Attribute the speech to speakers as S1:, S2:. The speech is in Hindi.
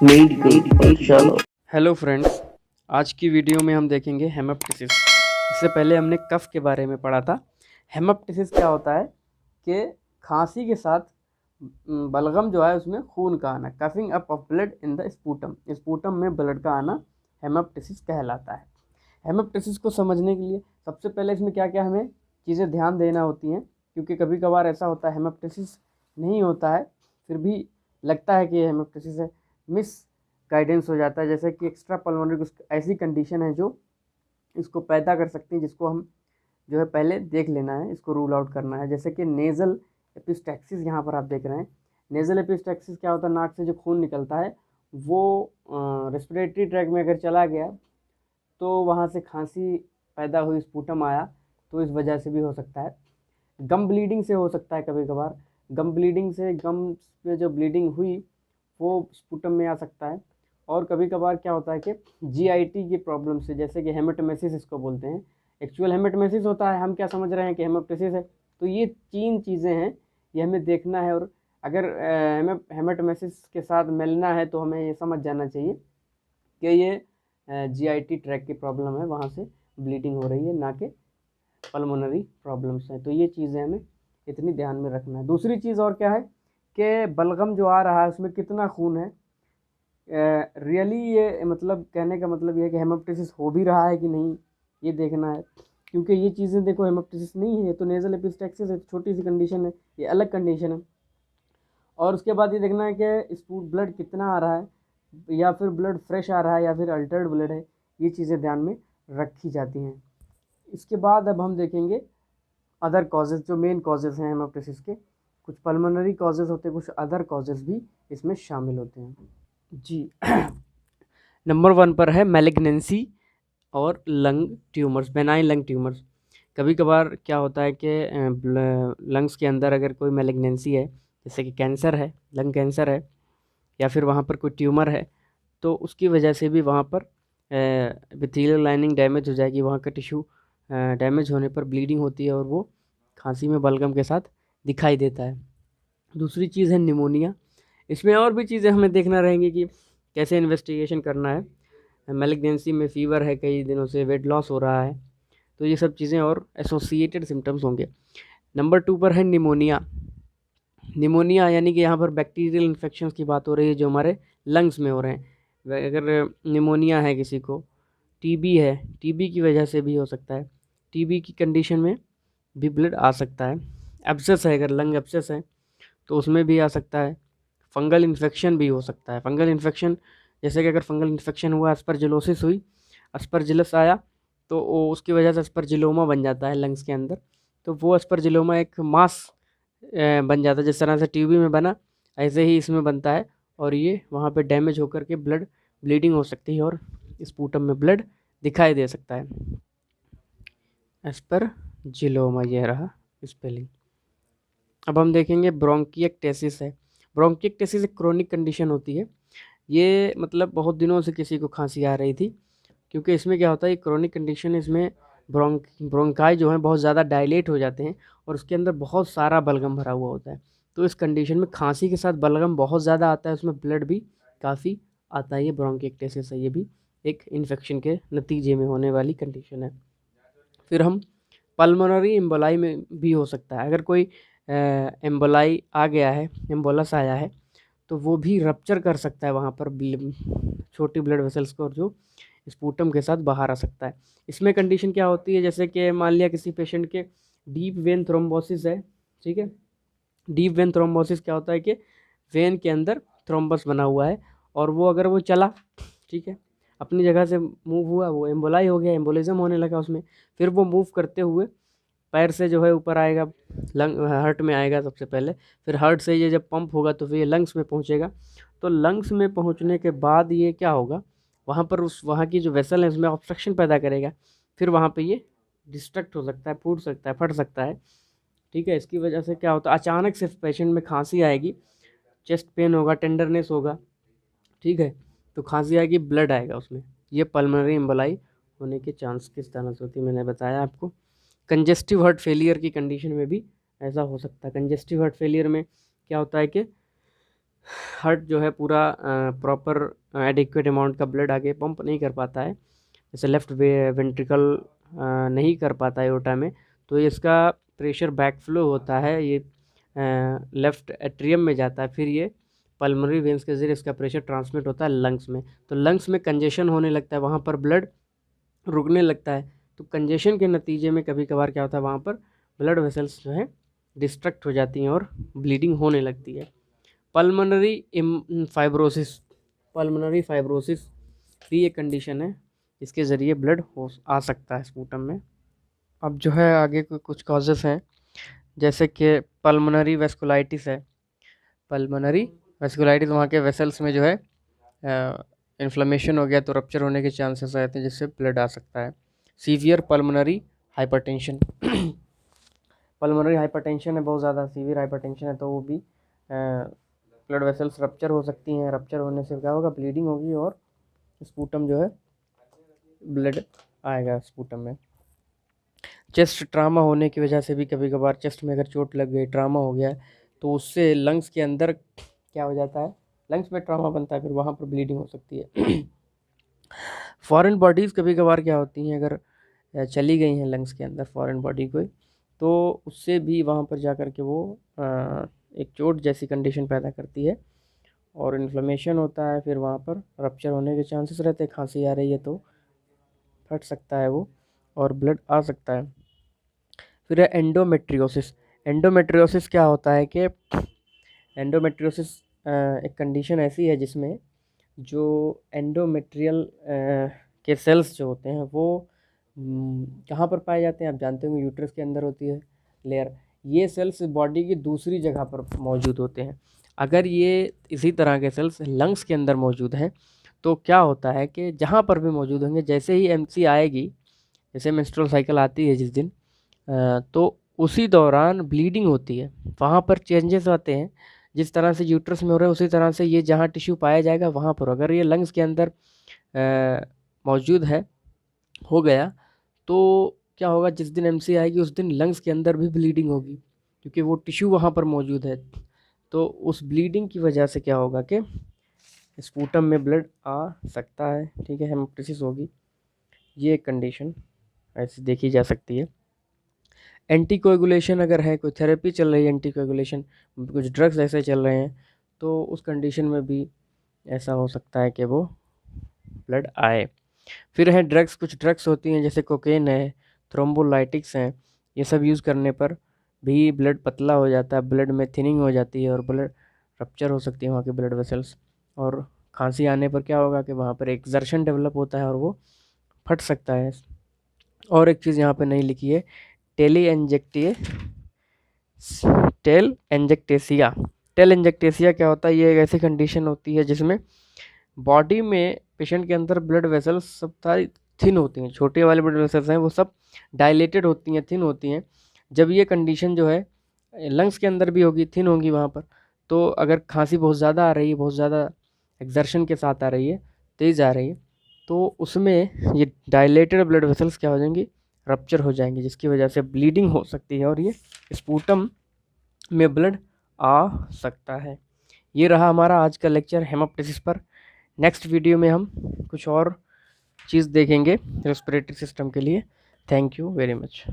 S1: मेडिकल पाठशाला।
S2: हेलो फ्रेंड्स, आज की वीडियो में हम देखेंगे हेमोप्टिसिस। इससे पहले हमने कफ के बारे में पढ़ा था। हेमोप्टिसिस क्या होता है कि खांसी के साथ बलगम जो है उसमें खून का आना, coughing up of blood in the sputum में ब्लड का आना हेमोप्टिसिस कहलाता है। हेमोप्टिसिस को समझने के लिए सबसे पहले इसमें क्या क्या हमें चीज़ें ध्यान देना होती हैं, क्योंकि कभी कभार ऐसा होता है हेमोप्टिसिस नहीं होता है फिर भी लगता है कि ये हेमोप्टिसिस है, मिस गाइडेंस हो जाता है। जैसे कि एक्स्ट्रा पल्मोनरी कुछ ऐसी कंडीशन है जो इसको पैदा कर सकती है, जिसको हम जो है पहले देख लेना है, इसको रूल आउट करना है। जैसे कि नेज़ल एपिस्टैक्सिस यहाँ पर आप देख रहे हैं। नेज़ल एपिस्टैक्सिस क्या होता है, नाक से जो खून निकलता है वो रेस्पिरेटरी ट्रैक में अगर चला गया तो वहाँ से खांसी पैदा हुई, स्पूटम आया, तो इस वजह से भी हो सकता है। गम ब्लीडिंग से हो सकता है, कभी कभार गम ब्लीडिंग से, गम में जो ब्लीडिंग हुई वो स्पूटम में आ सकता है। और कभी कभार क्या होता है कि जीआईटी की प्रॉब्लम से, जैसे कि हेमेटोमेसिस इसको बोलते हैं, एक्चुअल हेमेटोमेसिस होता है, हम क्या समझ रहे हैं कि हेमोप्टिसिस है। तो ये 3 चीज़ें हैं, ये हमें देखना है। और अगर हेमेटोमेसिस के साथ मिलना है तो हमें ये समझ जाना चाहिए कि ये जीआईटी ट्रैक की प्रॉब्लम है, वहाँ से ब्लीडिंग हो रही है, ना कि पल्मोनरी प्रॉब्लम्स हैं। तो ये चीज़ें हमें इतनी ध्यान में रखना है। दूसरी चीज़ और क्या है कि बलगम जो आ रहा है उसमें कितना खून है। रियली ये मतलब कहने का मतलब ये है कि हेमोप्टिसिस हो भी रहा है कि नहीं, ये देखना है। क्योंकि ये चीज़ें देखो, हेमोप्टिसिस नहीं है, ये तो नेज़ल एपिस्टैक्सिस है, छोटी सी कंडीशन है, ये अलग कंडीशन है। और उसके बाद ये देखना है कि स्पूट ब्लड कितना आ रहा है, या फिर ब्लड फ्रेश आ रहा है या फिर अल्टर्ड ब्लड है, ये चीज़ें ध्यान में रखी जाती हैं। इसके बाद अब हम देखेंगे अदर कॉजेज़, जो मेन कॉजेज़ हैं हेमोप्टिसिस के। कुछ पल्मोनरी कॉजेज़ होते हैं, कुछ अदर कॉजेज़ भी इसमें शामिल होते हैं जी। नंबर 1 पर है मैलिग्नेंसी और lung tumours, benign lung tumours. कभी कभार क्या होता है कि लंग्स के अंदर अगर कोई मैलिग्नेंसी है, जैसे कि कैंसर है, लंग कैंसर है, या फिर वहाँ पर कोई ट्यूमर है, तो उसकी वजह से भी वहाँ पर एपिथेलियल लाइनिंग डैमेज हो जाएगी, वहाँ का टिश्यू डैमेज होने पर ब्लीडिंग होती है और वो खांसी में बलगम के साथ दिखाई देता है। दूसरी चीज़ है निमोनिया। इसमें और भी चीज़ें हमें देखना रहेंगी कि कैसे इन्वेस्टिगेशन करना है। मैलिग्नेंसी में फ़ीवर है, कई दिनों से वेट लॉस हो रहा है, तो ये सब चीज़ें और एसोसिएटेड सिम्टम्स होंगे। नंबर 2 पर है निमोनिया। निमोनिया यानी कि यहाँ पर बैक्टीरियल इन्फेक्शंस की बात हो रही है जो हमारे लंग्स में हो रहे हैं। अगर निमोनिया है किसी को, टीबी है, टीबी की वजह से भी हो सकता है, टीबी की कंडीशन में भी ब्लड आ सकता है। एब्सेस है, अगर लंग एब्सेस है तो उसमें भी आ सकता है। फंगल इन्फेक्शन भी हो सकता है। फंगल इन्फेक्शन जैसे कि अगर फंगल इन्फेक्शन हुआ, अस्परजिलोसिस हुई, अस्परजिलस आया, तो वो उसकी वजह से अस्परजिलोमा बन जाता है लंग्स के अंदर। तो वो अस्परजिलोमा एक मास बन जाता है, जिस तरह से टीबी में बना ऐसे ही इसमें बनता है, और ये वहाँ पे डैमेज होकर के ब्लीडिंग हो सकती है और स्पूटम में ब्लड दिखाई दे सकता है। एस्परजिलोमा, ये रहा स्पेलिंग। अब हम देखेंगे ब्रोंकिएक्टेसिस है। ब्रोंकिएक्टेसिस एक क्रोनिक कंडीशन होती है। ये मतलब बहुत दिनों से किसी को खांसी आ रही थी, क्योंकि इसमें क्या होता है, क्रोनिक कंडीशन, इसमें ब्रोंकाई जो है बहुत ज़्यादा डायलेट हो जाते हैं और उसके अंदर बहुत सारा बलगम भरा हुआ होता है। तो इस कंडीशन में खांसी के साथ बलगम बहुत ज़्यादा आता है, उसमें ब्लड भी काफ़ी आता है। ये ब्रोंकिएक्टेसिस है, ये भी एक इन्फेक्शन के नतीजे में होने वाली कंडीशन है। फिर हम पल्मोनरी एम्बोलाई में भी हो सकता है। अगर कोई एम्बोलाई आ गया है, एम्बोलस आया है, तो वो भी रप्चर कर सकता है वहाँ पर छोटी ब्लड वेसल्स को, और जो स्पूटम के साथ बाहर आ सकता है। इसमें कंडीशन क्या होती है, जैसे कि मान लिया किसी पेशेंट के डीप वेन थ्रोम्बोसिस है, ठीक है। डीप वेन थ्रोम्बोसिस क्या होता है कि वेन के अंदर थ्रोम्बस बना हुआ है, और वो अगर वो चला, ठीक है, अपनी जगह से मूव हुआ, वो एम्बोलाई हो गया, एम्बोलिज्म होने लगा उसमें। फिर वो मूव करते हुए पैर से जो है ऊपर आएगा, लंग हार्ट में आएगा सबसे पहले, फिर हार्ट से ये जब पंप होगा तो फिर ये लंग्स में पहुंचेगा। तो लंग्स में पहुंचने के बाद ये क्या होगा, वहाँ पर उस वहाँ की जो वेसल है उसमें ऑब्स्ट्रक्शन पैदा करेगा, फिर वहाँ पे ये डिस्ट्रक्ट हो सकता है, फूट सकता है, फट सकता है, ठीक है। इसकी वजह से क्या होता है, अचानक से पेशेंट में खांसी आएगी, चेस्ट पेन होगा, टेंडरनेस होगा, ठीक है, तो खांसी आएगी, ब्लड आएगा उसमें। ये पल्मोनरी एम्बोलाई होने के चांस किस तरह से होती है मैंने बताया आपको। कंजेस्टिव हार्ट फेलियर की कंडीशन में भी ऐसा हो सकता है। कंजेस्टिव हार्ट फेलियर में क्या होता है कि हार्ट जो है पूरा प्रॉपर एडिक्वेट अमाउंट का ब्लड आगे पंप नहीं कर पाता है, जैसे लेफ्ट वेंट्रिकल नहीं कर पाता है एओर्टा में, तो इसका प्रेशर बैकफ्लो होता है, ये लेफ्ट एट्रियम में जाता है, फिर ये पल्मोनरी वेंस के जरिए इसका प्रेशर ट्रांसमिट होता है लंग्स में, तो लंग्स में कंजेशन होने लगता है, वहाँ पर ब्लड रुकने लगता है। तो कंजेशन के नतीजे में कभी कभार क्या होता है, वहाँ पर ब्लड वेसल्स जो है डिस्ट्रक्ट हो जाती हैं और ब्लीडिंग होने लगती है। पल्मोनरी फाइब्रोसिस, पल्मोनरी फाइब्रोसिस भी एक कंडीशन है इसके ज़रिए ब्लड हो आ सकता है स्पूटम में। अब जो है आगे कुछ कॉजेस हैं, जैसे कि पल्मोनरी वेस्कुलाइटिस है। पल्मोनरी वेस्कुलाइटिस, वहाँ के वेसल्स में जो है इन्फ्लेमेशन हो गया तो रप्चर होने के चांसेस रहते हैं, जिससे ब्लड आ सकता है। Severe pulmonary hypertension, pulmonary hypertension है, बहुत ज़्यादा सीवियर हाइपरटेंशन है, तो वो भी ब्लड वेसल्स रप्चर हो सकती हैं। रप्चर होने से क्या होगा, ब्लीडिंग होगी और स्पूटम जो है ब्लड आएगा स्पूटम में। चेस्ट ट्रामा होने की वजह से भी कभी कभार चेस्ट में अगर चोट लग गई, ट्रामा हो गया, तो उससे लंग्स के अंदर क्या हो जाता है, लंग्स में ट्रामा बनता है, फिर वहाँ पर ब्लीडिंग हो सकती है। फॉरेन बॉडीज़ कभी कभार क्या होती हैं, अगर चली गई हैं लंग्स के अंदर फॉरेन बॉडी कोई, तो उससे भी वहाँ पर जा कर के वो एक चोट जैसी कंडीशन पैदा करती है और इन्फ्लेमेशन होता है, फिर वहाँ पर रप्चर होने के चांसेस रहते हैं। खांसी आ रही है तो फट सकता है वो और ब्लड आ सकता है। फिर है एंडोमेट्रियोसिस। एंडोमेट्रियोसिस क्या होता है कि एंडोमेट्रियोसिस एक कंडीशन ऐसी है जिसमें जो एंडोमेट्रियल के सेल्स जो होते हैं वो कहाँ पर पाए जाते हैं, आप जानते होंगे यूट्रस के अंदर होती है लेयर। ये सेल्स बॉडी की दूसरी जगह पर मौजूद होते हैं। अगर ये इसी तरह के सेल्स लंग्स के अंदर मौजूद हैं तो क्या होता है कि जहाँ पर भी मौजूद होंगे, जैसे ही एमसी आएगी, जैसे मेंस्ट्रुअल साइकिल आती है जिस दिन, तो उसी दौरान ब्लीडिंग होती है, वहाँ पर चेंजेस आते हैं। जिस तरह से यूट्रस में हो रहा है उसी तरह से ये जहाँ टिश्यू पाया जाएगा वहाँ पर, अगर ये लंग्स के अंदर मौजूद है, हो गया, तो क्या होगा, जिस दिन एमसी आएगी उस दिन लंग्स के अंदर भी ब्लीडिंग होगी, क्योंकि वो टिश्यू वहाँ पर मौजूद है। तो उस ब्लीडिंग की वजह से क्या होगा कि स्पूटम में ब्लड आ सकता है, ठीक है, हेमोप्टिसिस होगी। ये एक कंडीशन ऐसी देखी जा सकती है। एंटीकोएगुलेशन अगर है, कोई थेरेपी चल रही है एंटीकोएगुलेशन, कुछ ड्रग्स ऐसे चल रहे हैं, तो उस कंडीशन में भी ऐसा हो सकता है कि वो ब्लड आए। फिर है ड्रग्स, कुछ ड्रग्स होती हैं जैसे कोकेन है, थ्रोम्बोलाइटिक्स हैं, ये सब यूज़ करने पर भी ब्लड पतला हो जाता है, ब्लड में थिनिंग हो जाती है और ब्लड रप्चर हो सकती है वहाँ के ब्लड वेसल्स। और खांसी आने पर क्या होगा कि वहाँ पर एक्सर्शन डेवलप होता है और वो फट सकता है। और एक चीज़ यहाँ पे नहीं लिखी है, टेल एंजेक्टेसिया क्या होता है, ये एक ऐसी कंडीशन होती है जिसमें बॉडी में पेशेंट के अंदर ब्लड वेसल्स सब सारी थिन होती हैं, छोटे वाले ब्लड वेसल्स हैं वो सब डायलेटेड होती हैं, थिन होती हैं। जब ये कंडीशन जो है लंग्स के अंदर भी होगी, थिन होगी वहाँ पर, तो अगर खांसी बहुत ज़्यादा आ रही है, बहुत ज़्यादा एक्सर्शन के साथ आ रही है, तेज़ आ रही है, तो उसमें ये डायलेटेड ब्लड वेसल्स क्या हो जाएंगी, रप्चर हो जाएंगी, जिसकी वजह से ब्लीडिंग हो सकती है और ये स्पूटम में ब्लड आ सकता है। ये रहा हमारा आज का लेक्चर हेमोप्टिसिस पर। नेक्स्ट वीडियो में हम कुछ और चीज़ देखेंगे रेस्पिरेटरी सिस्टम के लिए। Thank you very much.